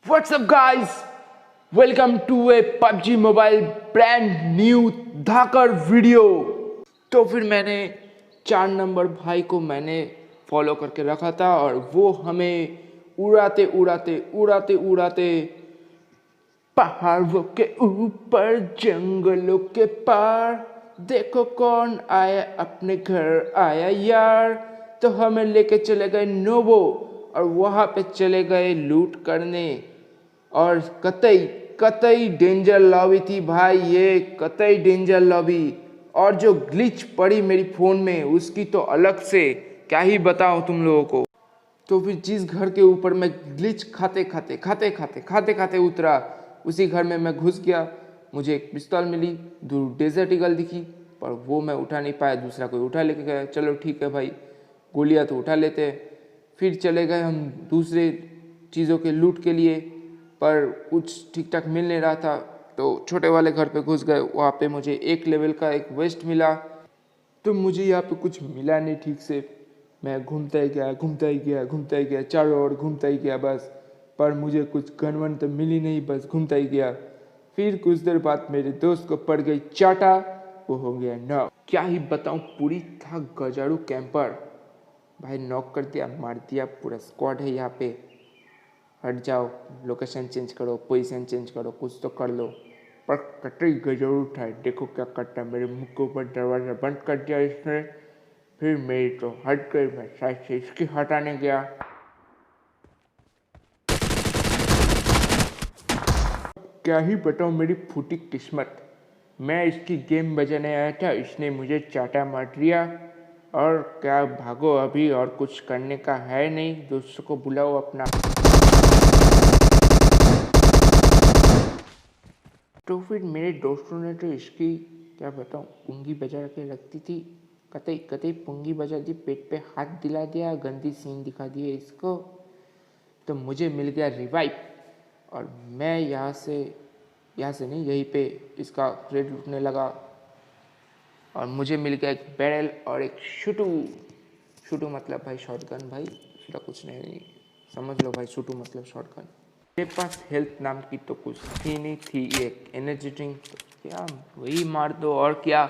What's up guys? Welcome to a PUBG Mobile brand new धाकर video. तो फिर मैंने 4 नंबर भाई को मैंने फॉलो करके रखा था और वो हमें उड़ाते उड़ाते उड़ाते उड़ाते पहाड़ों के ऊपर जंगलों के पार देखो कौन आया अपने घर आया यार। तो हमें लेके चले गए नोबो और वहाँ पे चले गए लूट करने और कतई कतई डेंजर लॉबी थी भाई, ये कतई डेंजर लॉबी। और जो ग्लिच पड़ी मेरी फ़ोन में उसकी तो अलग से क्या ही बताऊं तुम लोगों को। तो फिर जिस घर के ऊपर मैं ग्लिच खाते खाते उतरा उसी घर में मैं घुस गया। मुझे एक पिस्तौल मिली, दूर डेजर्ट ईगल दिखी पर वो मैं उठा नहीं पाया, दूसरा कोई उठा लेके गया। चलो ठीक है भाई, गोलियां तो उठा लेते हैं। फिर चले गए हम दूसरे चीज़ों के लूट के लिए पर कुछ ठीक ठाक मिल नहीं रहा था। तो छोटे वाले घर पे घुस गए, वहाँ पे मुझे 1 लेवल का एक वेस्ट मिला। तो मुझे यहाँ पे कुछ मिला नहीं ठीक से, मैं घूमता ही गया चारों ओर घूमता ही गया बस, पर मुझे कुछ गन वन तो मिली नहीं, बस घूमता ही गया। फिर कुछ देर बाद मेरे दोस्त को पड़ गई चाटा, वो हो गया नॉक। क्या ही बताऊँ, पूरी था गजारू कैंपर भाई, नॉक कर दिया, मार दिया। पूरा स्क्वाड है यहाँ पे, हट जाओ, लोकेशन चेंज करो, पोजीशन चेंज करो, कुछ तो कर लो। पर कतई गजरूर था, देखो क्या करता है। मेरे मुंह के ऊपर दरवाज़ा बंद कर दिया इसने। फिर मेरी तो हट गई, मैं साइड से इसकी हटाने गया। क्या ही बताऊँ मेरी फूटी किस्मत, मैं इसकी गेम बजाने आया था, इसने मुझे चाटा मार दिया। और क्या भागो, अभी और कुछ करने का है नहीं, दोस्तों को बुलाओ अपना। तो फिर मेरे दोस्तों ने तो इसकी क्या बताऊँ पुंगी बजा के रखती थी, कतई कतई पुंगी बजा दी, पेट पे हाथ दिला दिया, गंदी सीन दिखा दिए इसको। तो मुझे मिल गया रिवाइव और मैं यहाँ से नहीं, यहीं पे इसका क्रेड लूटने लगा। और मुझे मिल गया एक बैरल और एक शूटू मतलब भाई शॉटगन, भाई दूसरा कुछ नहीं, समझ लो भाई, शूटू मतलब शॉटगन। मेरे पास हेल्थ नाम की तो कुछ थी नहीं, थी एक एनर्जी ड्रिंक, तो क्या वही मार दो और क्या।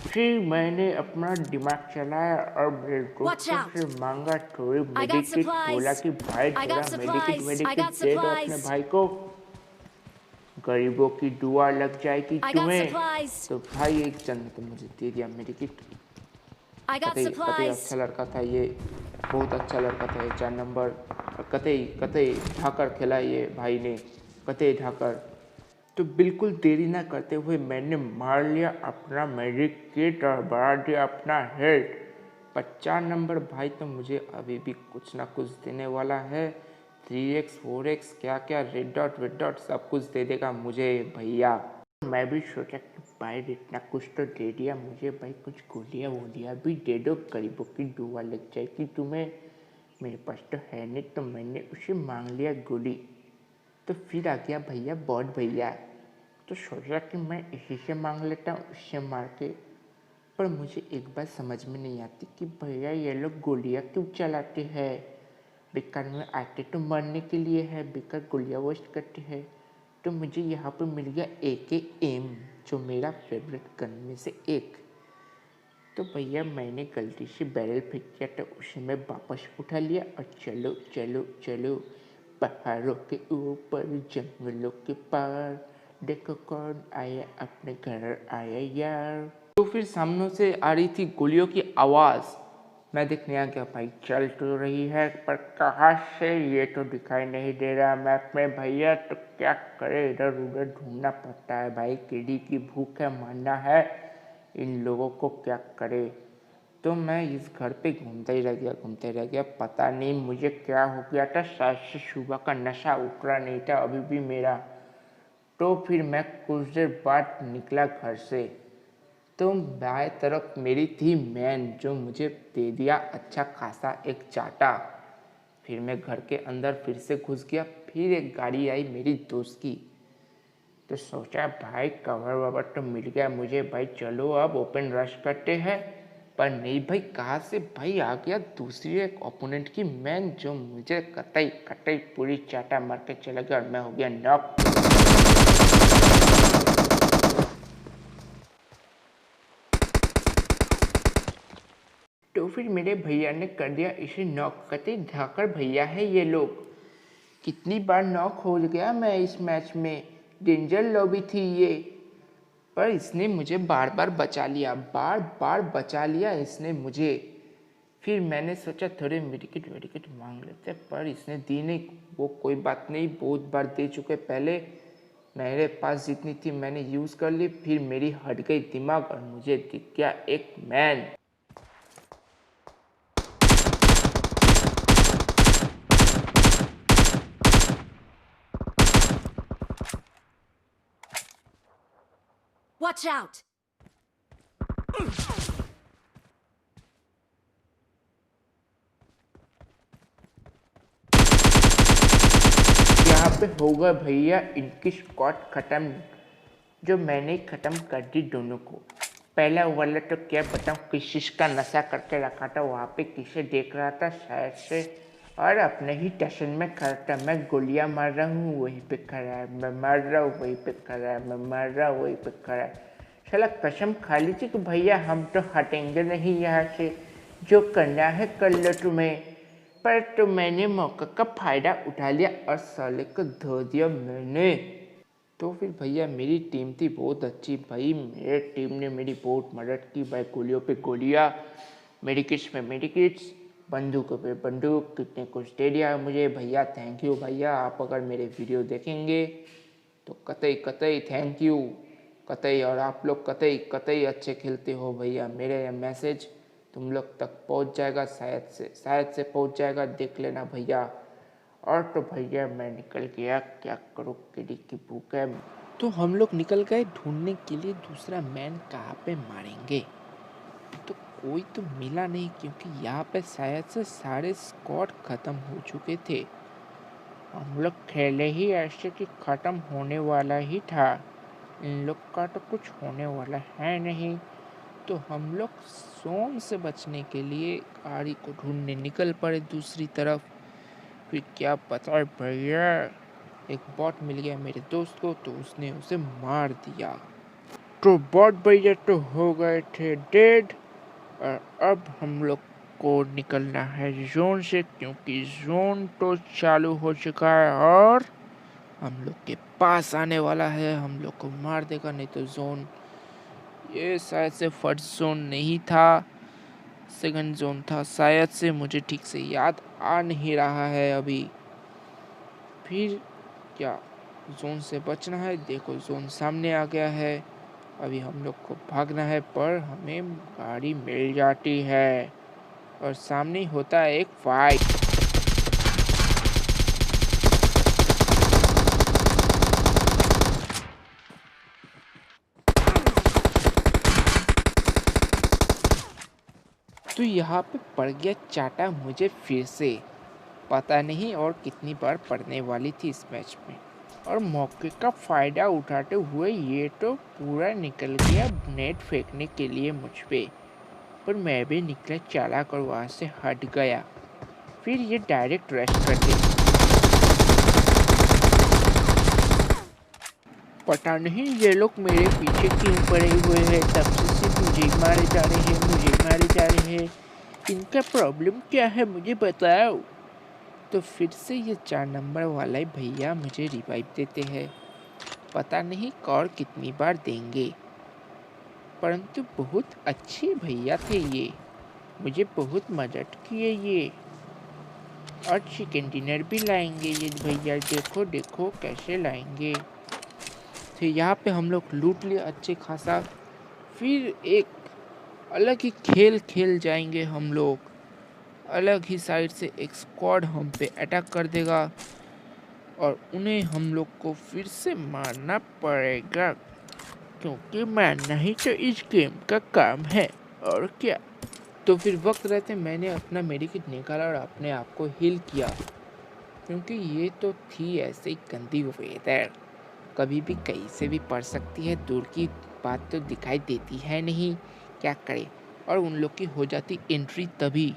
फिर मैंने अपना दिमाग चलाया और मेरे दोस्तों से मांगा थोड़ी मेडिकेट, बोला कि भाई थोड़ा मेडिकेट दे दो अपने भाई को, गरीबों की दुआ लग जाएगी तुम्हें। तो भाई एक जन ने तो मुझे दे दिया मेडिकेट। कतई अच्छा लड़का था ये, बहुत अच्छा लड़का था ये 4 नंबर। कतई ढाकर खेला ये भाई ने, कतई ढाकर। तो बिल्कुल देरी ना करते हुए मैंने मार लिया अपना मेडिकेट और बढ़ा दिया अपना हेल्थ। पर 4 नंबर भाई तो मुझे अभी भी कुछ ना कुछ देने वाला है, 3x 4x क्या क्या रेड डॉट सब कुछ दे देगा मुझे भैया। मैं भी सोचा कि भाई इतना कुछ तो दे दिया मुझे भाई, कुछ गोलियाँ वोलियाँ भी दे दो, गरीबों की दुआ लग जाएगी तुम्हें। मेरे पास तो है नहीं, तो मैंने उसे मांग लिया गोली। तो फिर आ गया भैया बॉट भैया, तो सोचा कि मैं इसी से मांग लेता हूँ, उससे मार के। पर मुझे एक बात समझ में नहीं आती कि भैया ये लोग गोलियाँ क्यों चलाते हैं, बेकार में आते तो मरने के लिए है, बेकार गोलियाँ वेस्ट करते हैं। तो मुझे यहाँ पर मिल गया AKM, जो मेरा फेवरेट गन में से एक। तो भैया मैंने गलती से बैरल फेंक किया, तो उसे मैं वापस उठा लिया और चलो चलो चलो पहाड़ों के ऊपर जंगलों के पार देखो कौन आया अपने घर आया यार। तो फिर सामने से आ रही थी गोलियों की आवाज़, मैं देखने आ गया भाई चल तो रही है पर कहाँ से, ये तो दिखाई नहीं दे रहा मैप में भैया, तो क्या करे, इधर उधर ढूंढना पड़ता है भाई, कीड़ी की भूख है, मानना है, इन लोगों को क्या करे। तो मैं इस घर पे घूमता ही रह गया, पता नहीं मुझे क्या हो गया था, शायद से सुबह का नशा उतरा नहीं था अभी भी मेरा। तो फिर मैं कुछ देर बाद निकला घर से, तो बाएं तरफ मेरी थी मैन, जो मुझे दे दिया अच्छा खासा एक चाटा। फिर मैं घर के अंदर फिर से घुस गया, फिर एक गाड़ी आई मेरी दोस्त की, तो सोचा भाई कवर ववर तो मिल गया मुझे भाई, चलो अब ओपन रश करते हैं। पर नहीं भाई, कहाँ से भाई आ गया दूसरी एक ओपोनेंट की मैन जो मुझे कतई कतई पूरी चाटा मार के चला गया और मैं हो गया नॉक। तो फिर मेरे भैया ने कर दिया इसे नॉक। कतई धाकड़ भैया है ये लोग। कितनी बार नॉक हो गया मैं इस मैच में। डेंजर लॉबी थी ये, पर इसने मुझे बार बार बचा लिया, बार बार बचा लिया इसने मुझे। फिर मैंने सोचा थोड़े मेडिकेट मांग लेते, पर इसने दी नहीं। वो कोई बात नहीं, बहुत बार दे चुके पहले। मेरे पास जितनी थी मैंने यूज़ कर ली। फिर मेरी हट गई दिमाग और मुझे दिख गया एक मैन। Watch out! यहाँ पे होगा भैया इनकी स्क्वाड खत्म, जो मैंने खत्म कर दी दोनों को। पहला वाला तो क्या बताऊँ किस चीज़ का नशा करके रखा था, वहाँ पे किसे देख रहा था शायद से, और अपने ही टेंशन में खड़ा था। मैं गोलियाँ मार रहा हूँ वहीं पे खड़ा है, मैं मार रहा हूँ वहीं पे खड़ा है, मैं मार रहा हूँ वहीं पे खड़ा है। साला कसम खा ली थी कि भैया हम तो हटेंगे नहीं यहाँ से, जो करना है कर लो तुम्हें। पर तो मैंने मौका का फ़ायदा उठा लिया और साले को धो दिया मैंने। तो फिर भैया मेरी टीम थी बहुत अच्छी भाई, मेरे टीम ने मेरी बहुत मदद की भाई। गोलियों पे गोलियाँ, मेडिकिट्स में मेडिकिट्स, बंदूकों पे बंदूक, कितने कुछ दे दिया मुझे भैया। थैंक यू भैया। आप अगर मेरे वीडियो देखेंगे तो कतई कतई थैंक यू कतई। और आप लोग कतई कतई अच्छे खेलते हो भैया। मेरे ये मैसेज तुम लोग तक पहुंच जाएगा, शायद से पहुंच जाएगा, देख लेना भैया। और तो भैया मैं निकल गया, क्या करूँ, किडी की भूख है। तो हम लोग निकल गए ढूंढने के लिए दूसरा मैन कहाँ पे मारेंगे। तो कोई तो मिला नहीं, क्योंकि यहाँ पे शायद से सारे स्क्वाड खत्म हो चुके थे। हम लोग खेले ही ऐसे कि खत्म होने वाला ही था, इन लोग का तो कुछ होने वाला है नहीं। तो हम लोग जोन से बचने के लिए गाड़ी को ढूंढने निकल पड़े दूसरी तरफ। फिर क्या पता है भैया, एक बॉट मिल गया मेरे दोस्त को, तो उसने उसे मार दिया। तो बॉट भैया तो हो गए थे डेड। और अब हम लोग को निकलना है जोन से, क्योंकि जोन तो चालू हो चुका है और हम लोग के पास आने वाला है, हम लोग को मार देगा। नहीं तो जोन, ये शायद से फर्स्ट जोन नहीं था, सेकंड जोन था शायद से, मुझे ठीक से याद आ नहीं रहा है अभी। फिर क्या जोन से बचना है। देखो जोन सामने आ गया है, अभी हम लोग को भागना है, पर हमें गाड़ी मिल जाती है और सामने होता है एक फाइट। तो यहाँ पे पड़ गया चाटा मुझे फिर से, पता नहीं और कितनी बार पड़ने वाली थी इस मैच में। और मौके का फ़ायदा उठाते हुए ये तो पूरा निकल गया नेट फेंकने के लिए मुझ पे, पर मैं भी निकला चालाक और वहाँ से हट गया। फिर ये डायरेक्ट रश कर दी। पता नहीं ये लोग मेरे पीछे क्यों पड़े हुए हैं, तब से सिर्फ मुझे ही मारे जा रहे हैं, मुझे ही मारे जा रहे हैं। इनका प्रॉब्लम क्या है मुझे बताओ। तो फिर से ये 4 नंबर वाला ही भैया मुझे रिवाइव देते हैं, पता नहीं और कितनी बार देंगे। परंतु बहुत अच्छे भैया थे ये, मुझे बहुत मदद किए ये। और चिकन डिनर भी लाएंगे ये भैया, देखो देखो कैसे लाएंगे। तो यहाँ पे हम लोग लूट लिए अच्छे खासा। फिर एक अलग ही खेल खेल जाएंगे हम लोग, अलग ही साइड से एक स्क्वाड हम पे अटैक कर देगा और उन्हें हम लोग को फिर से मारना पड़ेगा, क्योंकि मारना ही तो इस गेम का काम है और क्या। तो फिर वक्त रहते मैंने अपना मेडिकेट निकाला और अपने आप को हील किया, क्योंकि ये तो थी ऐसे ही गंदी वेदर, कभी भी कहीं से भी पड़ सकती है, दूर की बात तो दिखाई देती है नहीं, क्या करें। और उन लोग की हो जाती एंट्री तभी,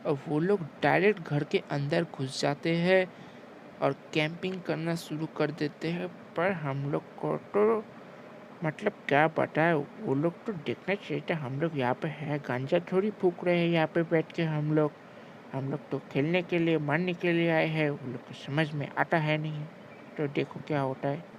और वो लोग डायरेक्ट घर के अंदर घुस जाते हैं और कैंपिंग करना शुरू कर देते हैं। पर हम लोग को तो मतलब क्या बताए, वो लोग तो देखना चाहिए था। हम लोग यहाँ पे है, गांजा थोड़ी फूक रहे हैं यहाँ पे बैठ के। हम लोग तो खेलने के लिए, मारने के लिए आए हैं। वो लोग को समझ में आता है नहीं, तो देखो क्या होता है।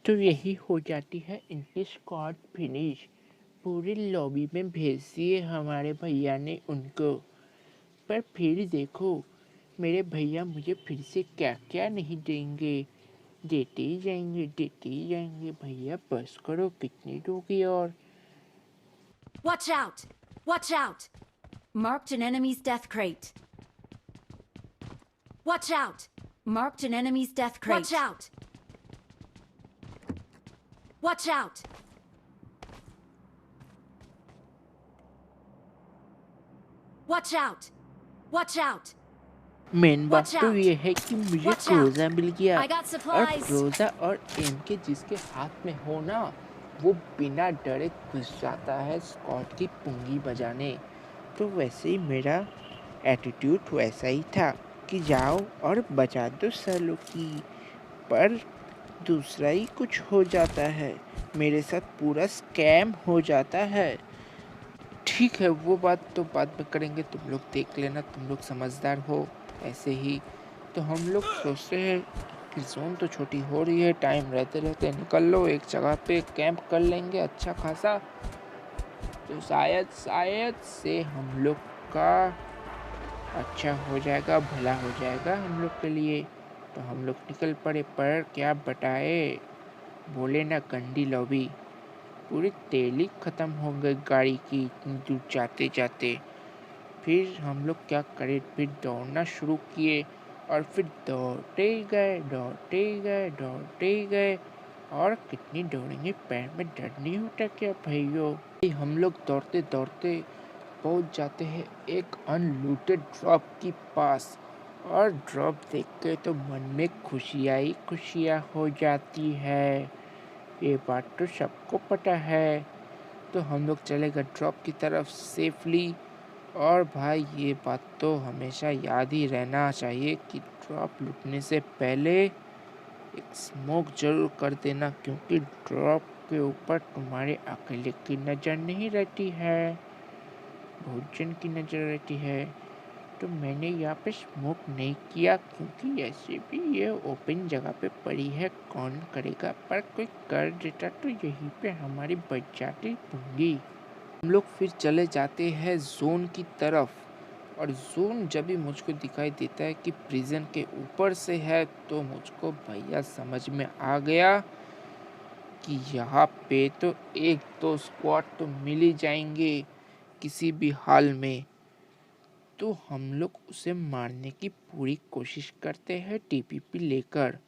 तो यही हो जाती है इनकी स्क्वाड फिनिश। पूरी लॉबी में भेज दिए हमारे भैया ने उनको। पर फिर देखो, मेरे भैया मुझे फिर से क्या क्या नहीं देंगे। देते ही जाएंगे, देते ही जाएंगे। भैया बस करो, कितनी दोगी और। Watch out! Watch out! Marked an enemy's death crate. Watch out! Marked an enemy's death crate. Watch out! Watch out! Watch out! Watch out! Main बात Watch तो out! ये है कि मुझे Watch out! क्रोजा मिल गया। I got और supplies. क्रोजा और M के जिसके हाथ में हो ना, वो बिना डरे घुस जाता है स्कॉट की पुंगी बजाने। तो वैसे ही मेरा एटीट्यूड वैसा ही था कि जाओ और बजा दो सालों की। पर दूसरा ही कुछ हो जाता है, मेरे साथ पूरा स्कैम हो जाता है। ठीक है, वो बात तो बाद में करेंगे, तुम लोग देख लेना, तुम लोग समझदार हो ऐसे ही। तो हम लोग सोचते हैं कि जोन तो छोटी हो रही है, टाइम रहते रहते निकल लो, एक जगह पे कैंप कर लेंगे अच्छा खासा। तो शायद से हम लोग का अच्छा हो जाएगा, भला हो जाएगा हम लोग के लिए। तो हम लोग निकल पड़े। पर क्या बताए, बोले ना गंदी लॉबी, पूरी तेल ही खत्म हो गई गाड़ी की इतनी दूर जाते जाते। फिर हम लोग क्या करें, फिर दौड़ना शुरू किए। और फिर दौड़ते ही गए, दौड़ते ही गए, दौड़ते ही गए। और कितनी दौड़ेंगे, पैर में दर्द नहीं होता क्या भाइयों। हम लोग दौड़ते दौड़ते पहुंच जाते हैं एक अनलूटेड ड्रॉप के पास। और ड्रॉप देख के तो मन में खुशियाँ ही खुशियाँ हो जाती है, ये बात तो सबको पता है। तो हम लोग चले गए ड्रॉप की तरफ सेफली। और भाई ये बात तो हमेशा याद ही रहना चाहिए कि ड्रॉप लूटने से पहले एक स्मोक जरूर कर देना, क्योंकि ड्रॉप के ऊपर तुम्हारे अकेले की नज़र नहीं रहती है, बहुत जन की नज़र रहती है। तो मैंने यहाँ पे स्मोक नहीं किया, क्योंकि ऐसे भी ये ओपन जगह पे पड़ी है, कौन करेगा। पर कोई कर देता तो यहीं पे हमारी बच जाती पूंगी। हम लोग फिर चले जाते हैं जोन की तरफ। और जोन जब भी मुझको दिखाई देता है कि प्रिजन के ऊपर से है, तो मुझको भैया समझ में आ गया कि यहाँ पे तो एक दो स्क्वाड तो मिल ही जाएंगे किसी भी हाल में। तो हम लोग उसे मारने की पूरी कोशिश करते हैं टीपीपी लेकर।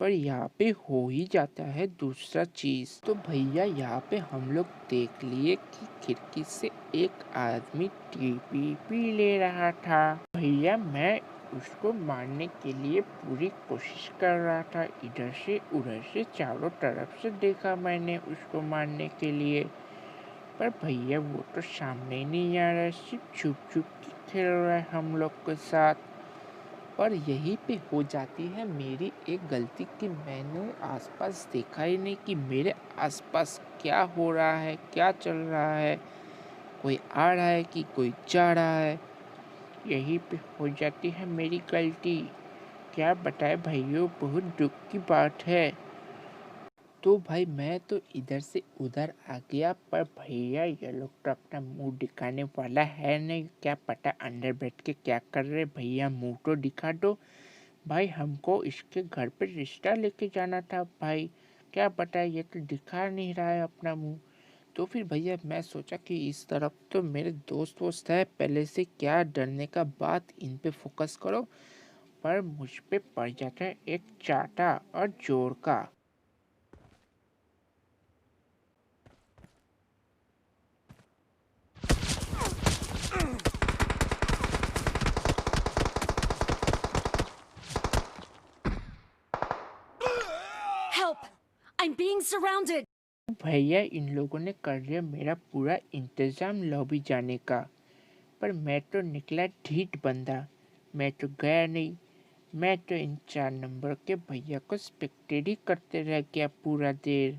पर यहाँ पे हो ही जाता है दूसरा चीज। तो भैया यहाँ पे हम लोग देख लिए कि खिड़की से एक आदमी टीपीपी ले रहा था। भैया मैं उसको मारने के लिए पूरी कोशिश कर रहा था, इधर से उधर से चारों तरफ से देखा मैंने उसको मारने के लिए। पर भैया वो तो सामने ही नहीं आ रहा, सिर्फ छुप छुप के खेल रहा है हम लोग के साथ। और यहीं पे हो जाती है मेरी एक गलती कि मैंने आसपास देखा ही नहीं कि मेरे आसपास क्या हो रहा है, क्या चल रहा है, कोई आ रहा है कि कोई जा रहा है। यहीं पे हो जाती है मेरी गलती। क्या बताए भाइयों, बहुत दुख की बात है। तो भाई मैं तो इधर से उधर आ गया, पर भैया ये लोग तो अपना मुंह दिखाने वाला है नहीं। क्या पता अंदर बैठ के क्या कर रहे। भैया मुंह तो दिखा दो भाई, हमको इसके घर पे रिश्ता लेके जाना था भाई। क्या पता, ये तो दिखा नहीं रहा है अपना मुंह। तो फिर भैया मैं सोचा कि इस तरफ तो मेरे दोस्त वोस्त है, पहले से क्या डरने का बात, इन पे फोकस करो। पर मुझ पे पड़ जाता है एक चाटा और जोर का। Help! I'm being surrounded! भैया इन लोगों ने कर लिया मेरा पूरा इंतजाम लॉबी जाने का। पर मैं तो निकला ढीठ बंदा, मैं तो गया नहीं। मैं तो इन 4 नंबर के भैया को स्पेक्टेट ही करते रह गया पूरा देर।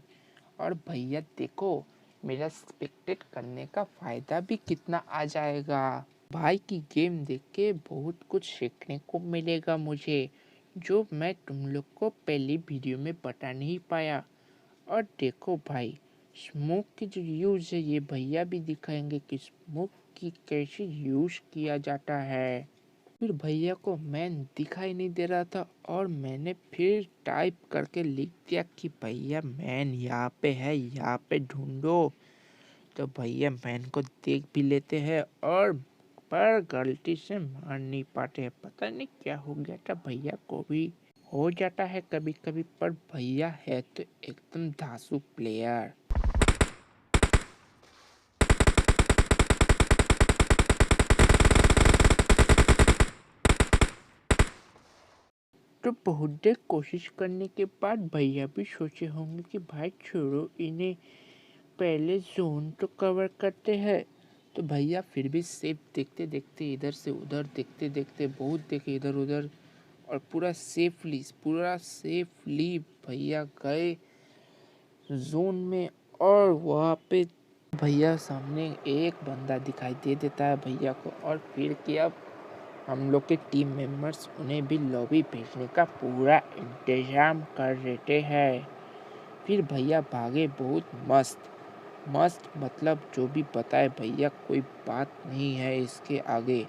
और भैया देखो, मेरा स्पेक्टेट करने का फायदा भी कितना आ जाएगा। भाई की गेम देख के बहुत कुछ सीखने को मिलेगा मुझे, जो मैं तुम लोग को पहली वीडियो में बता नहीं पाया। और देखो भाई, स्मोक की जो यूज है ये भैया भी दिखाएंगे कि स्मोक की कैसे यूज किया जाता है। फिर भैया को मैन दिखाई नहीं दे रहा था और मैंने फिर टाइप करके लिख दिया कि भैया मैन यहाँ पे है, यहाँ पे ढूंढो। तो भैया मैन को देख भी लेते हैं और पर गलती से मार नहीं पाते। पता नहीं क्या हो गया था, भैया को भी हो जाता है कभी कभी। पर भैया है तो एकदम धांसू प्लेयर। तो बहुत देर कोशिश करने के बाद भैया भी सोचे होंगे कि भाई छोड़ो इन्हें, पहले जोन तो कवर करते हैं। तो भैया फिर भी सेफ देखते देखते इधर से उधर देखते देखते बहुत देखे इधर उधर, और पूरा सेफली भैया गए जोन में। और वहाँ पे भैया सामने एक बंदा दिखाई दे देता है भैया को, और फिर क्या हम लोग के टीम मेंबर्स उन्हें भी लॉबी भेजने का पूरा इंतजाम कर देते हैं। फिर भैया भागे बहुत मस्त मस्त, मतलब जो भी बताए भैया, कोई बात नहीं है इसके आगे।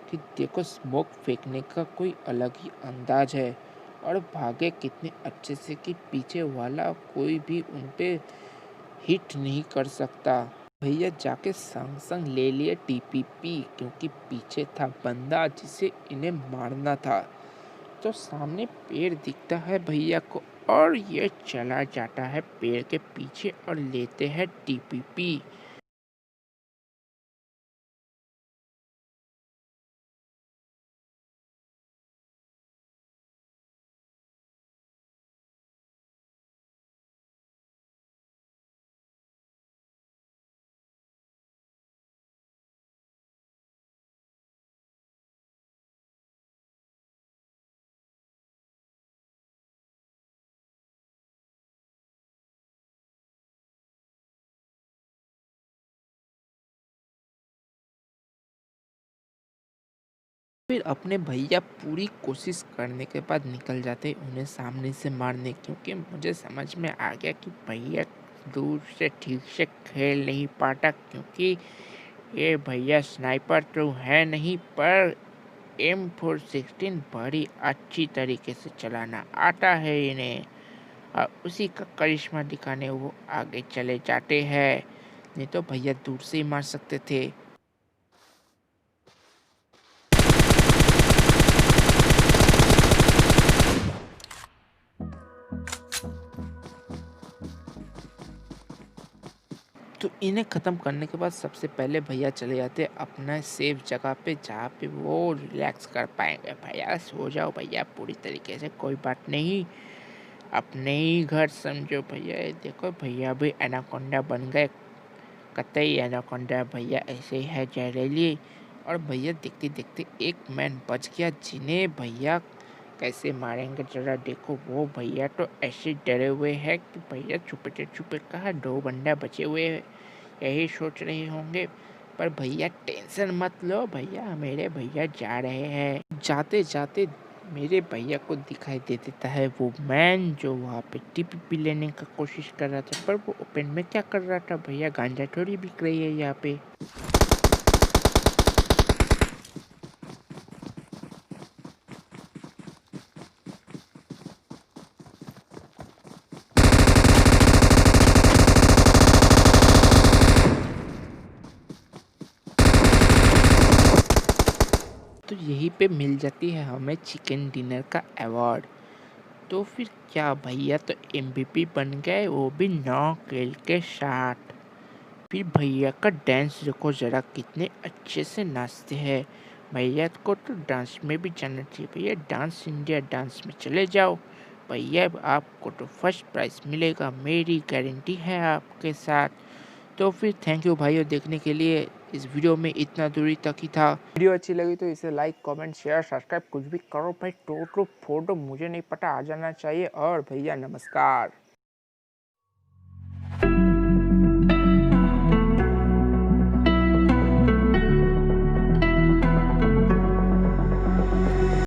कि देखो स्मोक फेंकने का कोई अलग ही अंदाज है, और भागे कितने अच्छे से कि पीछे वाला कोई भी उन पे हिट नहीं कर सकता। भैया जाके संग संग ले लिए टीपीपी, क्योंकि पीछे था बंदा जिसे इन्हें मारना था। तो सामने पेड़ दिखता है भैया को, और ये चला जाता है पेड़ के पीछे और लेते हैं टीपीपी। फिर अपने भैया पूरी कोशिश करने के बाद निकल जाते उन्हें सामने से मारने, क्योंकि मुझे समझ में आ गया कि भैया दूर से ठीक से खेल नहीं पाता, क्योंकि ये भैया स्नाइपर तो है नहीं, पर M416 बड़ी अच्छी तरीके से चलाना आता है इन्हें। और उसी का करिश्मा दिखाने वो आगे चले जाते हैं, नहीं तो भैया दूर से ही मार सकते थे। तो इन्हें ख़त्म करने के बाद सबसे पहले भैया चले जाते अपना सेफ जगह पे, जहाँ पे वो रिलैक्स कर पाएंगे। भैया सो जाओ भैया पूरी तरीके से, कोई बात नहीं, अपने ही घर समझो भैया। ये देखो भैया भी एनाकोंडा बन गए, कतई एनाकोंडा भैया ऐसे ही है जहरीली। और भैया देखते देखते एक मैन बच गया, जिन्हें भैया कैसे मारेंगे जरा देखो। वो भैया तो ऐसे डरे हुए हैं कि भैया छुपे छुपे कहा 2 बंदा बचे हुए हैं, यही सोच रहे होंगे। पर भैया टेंशन मत लो भैया, मेरे भैया जा रहे हैं। जाते जाते मेरे भैया को दिखाई दे देता है वो मैन, जो वहाँ पे टीपीपी लेने का कोशिश कर रहा था। पर वो ओपन में क्या कर रहा था भैया, गांजा थोड़ी बिक रही है यहाँ पे। यहीं पे मिल जाती है हमें चिकन डिनर का अवार्ड। तो फिर क्या भैया तो MVP बन गए, वो भी 9 किल के साथ। फिर भैया का डांस देखो ज़रा, कितने अच्छे से नाचते हैं। भैया को तो डांस में भी जाना चाहिए। भैया डांस इंडिया डांस में चले जाओ भैया, आपको तो फर्स्ट प्राइज़ मिलेगा, मेरी गारंटी है आपके साथ। तो फिर थैंक यू भाइयों देखने के लिए। इस वीडियो में इतना दूरी तक ही था। वीडियो अच्छी लगी तो इसे लाइक कमेंट शेयर सब्सक्राइब कुछ भी करो भाई, टोटो फोटो मुझे नहीं पता आ जाना चाहिए। और भैया नमस्कार।